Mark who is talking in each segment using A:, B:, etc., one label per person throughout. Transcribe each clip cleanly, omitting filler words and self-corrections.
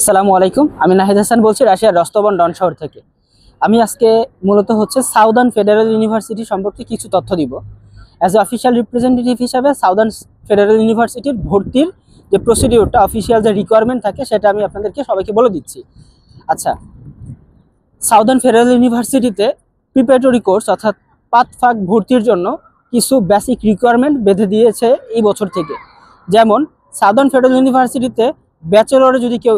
A: আসসালামু আলাইকুম, আমি নাহিদ হাসান বলছি রাশিয়ার রস্তবন ডন শহর থেকে। আমি আজকে মূলত সাউদার্ন ফেডারেল ইউনিভার্সিটি সম্পর্কে কিছু তথ্য দিব। অ্যাজ এ অফিসিয়াল রিপ্রেজেন্টেটিভ হিসাবে সাউদার্ন ফেডারেল ইউনিভার্সিটির ভর্তির যে প্রসিডিওরটা, অফিসিয়াল যে রিকোয়ারমেন্ট থাকে, সেটা আমি আপনাদেরকে সবাইকে বলে দিচ্ছি। আচ্ছা, সাউদার্ন ফেডারেল ইউনিভার্সিটিতে প্রিপারেটরি কোর্স অর্থাৎ পাথ ভর্তির জন্য কিছু বেসিক রিকোয়ারমেন্ট বেঁধে দিয়েছে এই বছর থেকে। যেমন সাউদার্ন ফেডারেল ইউনিভার্সিটিতে ব্যাচেলরে যদি কেউ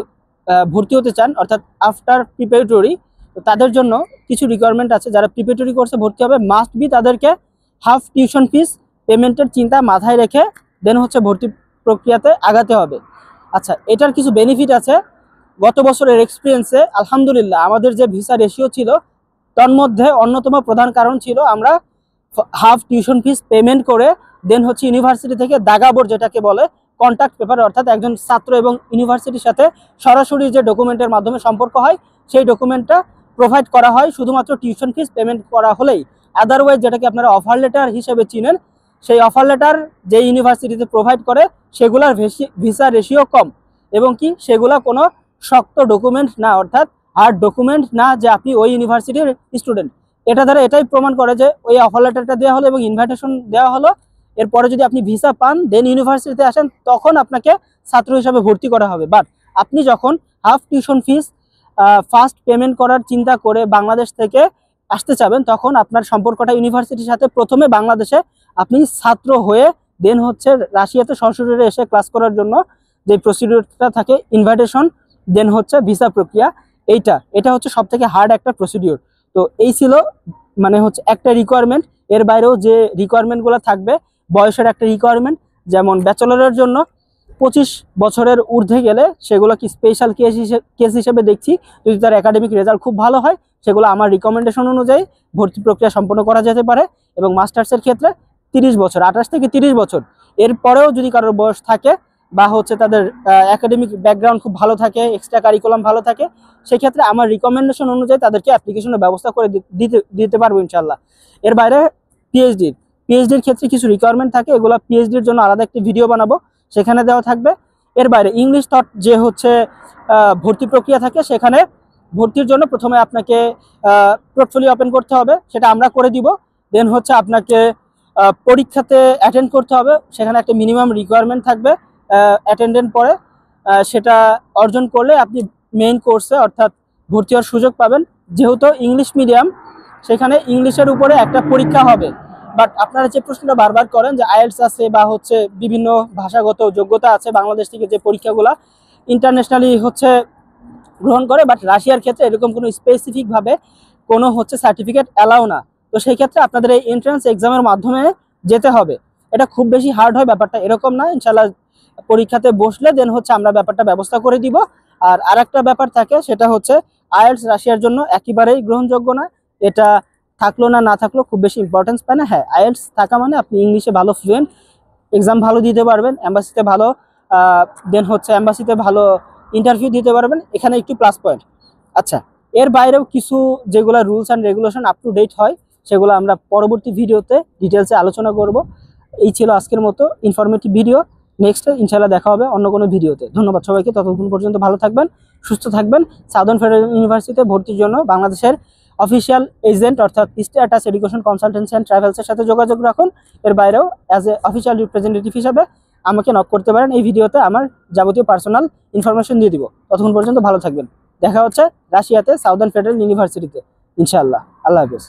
A: ভর্তি হতে চান, অর্থাৎ আফটার প্রিপারেটরি, তো তাদের জন্য কিছু রিকোয়ারমেন্ট আছে। যারা প্রিপারেটরি কোর্সে ভর্তি হবে মাস্ট বি তাদেরকে হাফ টিউশন ফিস পেমেন্টের চিন্তা মাথায় রেখে দেন ভর্তি প্রক্রিয়াতে আগাতে হবে। আচ্ছা, এটার কিছু বেনিফিট আছে। গত বছরের এক্সপিরিয়েন্সে আলহামদুলিল্লাহ আমাদের যে ভিসা রেশিও ছিল, তার মধ্যে অন্যতম প্রধান কারণ ছিল আমরা হাফ টিউশন ফিস পেমেন্ট করে দেন ইউনিভার্সিটি থেকে দাগাবোর, যেটাকে বলে কন্ট্যাক্ট পেপার, অর্থাৎ একজন ছাত্র এবং ইউনিভার্সিটির সাথে সরাসরি যে ডকুমেন্টের মাধ্যমে সম্পর্ক হয়, সেই ডকুমেন্টটা প্রোভাইড করা হয় শুধুমাত্র টিউশন ফিস পেমেন্ট করা হলেই। আদারওয়াইজ যেটাকে আপনারা অফার লেটার হিসেবে চিনেন, সেই অফার লেটার যে ইউনিভার্সিটিতে প্রোভাইড করে সেগুলোর ভিসা রেশিও কম, এবং কি সেগুলো কোনো শক্ত ডকুমেন্ট না, অর্থাৎ হার্ড ডকুমেন্ট না যে আপনি ওই ইউনিভার্সিটির স্টুডেন্ট। এটা দ্বারা এটাই প্রমাণ করে যে ওই অফার লেটারটা দেওয়া হলো এবং ইনভাইটেশন দেওয়া হলো, এরপরে যদি আপনি ভিসা পান দেন ইউনিভার্সিটিতে আসেন, তখন আপনাকে ছাত্র হিসাবে ভর্তি করা হবে। বাট আপনি যখন half tuition fees first payment করার চিন্তা করে বাংলাদেশ থেকে আসতে চাবেন, তখন আপনার সম্পর্কটা ইউনিভার্সিটির সাথে প্রথমে বাংলাদেশে আপনি ছাত্র হয়ে দেন রাশিয়াতে সরাসরি এসে ক্লাস করার জন্য যে প্রসিডিউরটা থাকে, ইনভাইটেশন দেন ভিসা প্রক্রিয়া, এটা সব থেকে হার্ড একটা প্রসিডিউর। তো এই ছিল একটা রিকোয়ারমেন্ট। এর বাইরেও যে রিকোয়ারমেন্টগুলো থাকবে, বয়সের একটা রিকোয়ারমেন্ট, যেমন ব্যাচেলরের জন্য 25 বছরের ঊর্ধ্বে গেলে সেগুলো কি স্পেশাল কেস হিসেবে দেখছি। যদি তার একাডেমিক রেজাল্ট খুব ভালো হয়, সেগুলো আমার রিকমেন্ডেশন অনুযায়ী ভর্তি প্রক্রিয়া সম্পন্ন করা যেতে পারে। এবং মাস্টার্সের ক্ষেত্রে 30 বছর, 28 থেকে 30 বছর, এরপরেও যদি কারোর বয়স থাকে বা তাদের একাডেমিক ব্যাকগ্রাউন্ড খুব ভালো থাকে, এক্সট্রা কারিকুলাম ভালো থাকে, সেক্ষেত্রে আমার রিকমেন্ডেশন অনুযায়ী তাদেরকে অ্যাপ্লিকেশনের ব্যবস্থা করে দিতে পারবো ইনশাল্লাহ। এর বাইরে পিএইচডির ক্ষেত্রে কিছু রিকোয়ারমেন্ট থাকে, এগুলো পিএইচডির জন্য আলাদা একটি ভিডিও বানাবো, সেখানে দেওয়া থাকবে। এর বাইরে ইংলিশ থট যে ভর্তি প্রক্রিয়া থাকে, সেখানে ভর্তির জন্য প্রথমে আপনাকে পোর্টফোলিও ওপেন করতে হবে, সেটা আমরা করে দিব। দেন আপনাকে পরীক্ষাতে অ্যাটেন্ড করতে হবে, সেখানে একটা মিনিমাম রিকোয়ারমেন্ট থাকবে অ্যাটেন্ডেন্ট পরে, সেটা অর্জন করলে আপনি মেইন কোর্সে অর্থাৎ ভর্তি হওয়ার সুযোগ পাবেন। যেহেতু ইংলিশ মিডিয়াম, সেখানে ইংলিশের উপরে একটা পরীক্ষা হবে। বাট আপনারা যে প্রশ্নটা বারবার করেন যে আইএলটিএস আছে বা বিভিন্ন ভাষাগত যোগ্যতা আছে, বাংলাদেশ থেকে যে পরীক্ষাগুলো ইন্টারন্যাশনালি গ্রহণ করে, বাট রাশিয়ার ক্ষেত্রে এরকম কোনো স্পেসিফিকভাবে কোনো সার্টিফিকেট অ্যালাউ না। তো সেই ক্ষেত্রে আপনাদের এই এন্ট্রান্স এক্সামের মাধ্যমে যেতে হবে। এটা খুব বেশি হার্ড হয় ব্যাপারটা, এরকম না। ইনশাল্লাহ পরীক্ষাতে বসলে দেন আমরা ব্যাপারটা ব্যবস্থা করে দিব। আর আরেকটা ব্যাপার থাকে, সেটা আইএলটিএস রাশিয়ার জন্য একেবারেই গ্রহণযোগ্য না। এটা থাকলো না থাকলো খুব বেশি ইম্পর্টেন্স পায় না। হ্যাঁ, আইএলটিএস থাকা মানে আপনি ইংলিশে ভালো ফ্লুয়েন্ট, এক্সাম ভালো দিতে পারবেন, এম্বাসিতে ভালো দেন এম্বাসিতে ভালো ইন্টারভিউ দিতে পারবেন, এখানে একটু প্লাস পয়েন্ট। আচ্ছা, এর বাইরেও কিছু যেগুলো rules and regulation up to date হয়, সেগুলো আমরা পরবর্তী ভিডিওতে ডিটেলসে আলোচনা করব। এই ছিল আজকের মতো ইনফরমেটিভ ভিডিও। নেক্সট ইনশাল্লাহ দেখা হবে অন্য কোনো ভিডিওতে। ধন্যবাদ সবাইকে, ততক্ষণ পর্যন্ত ভালো থাকবেন, সুস্থ থাকবেন। সাউদার্ন ফেডারেল ইউনিভার্সিটিতে ভর্তির জন্য বাংলাদেশের অফিসিয়াল এজেন্ট অর্থাৎ স্ট্যাটাস এডুকেশন কনসালটেন্সি অ্যান্ড ট্রাভেলসের সাথে যোগাযোগ রাখুন। এর বাইরেও অ্যাজ এ অফিসিয়াল রিপ্রেজেন্টেটিভ হিসাবে আমাকে নক করতে পারেন। এই ভিডিওতে আমার যাবতীয় পার্সোনাল ইনফরমেশন দিয়ে দিব। ততক্ষণ পর্যন্ত ভালো থাকবেন। দেখা হচ্ছে রাশিয়াতে সাউদার্ন ফেডারেল ইউনিভার্সিটিতে ইনশাআল্লাহ। আল্লাহ হাফেজ।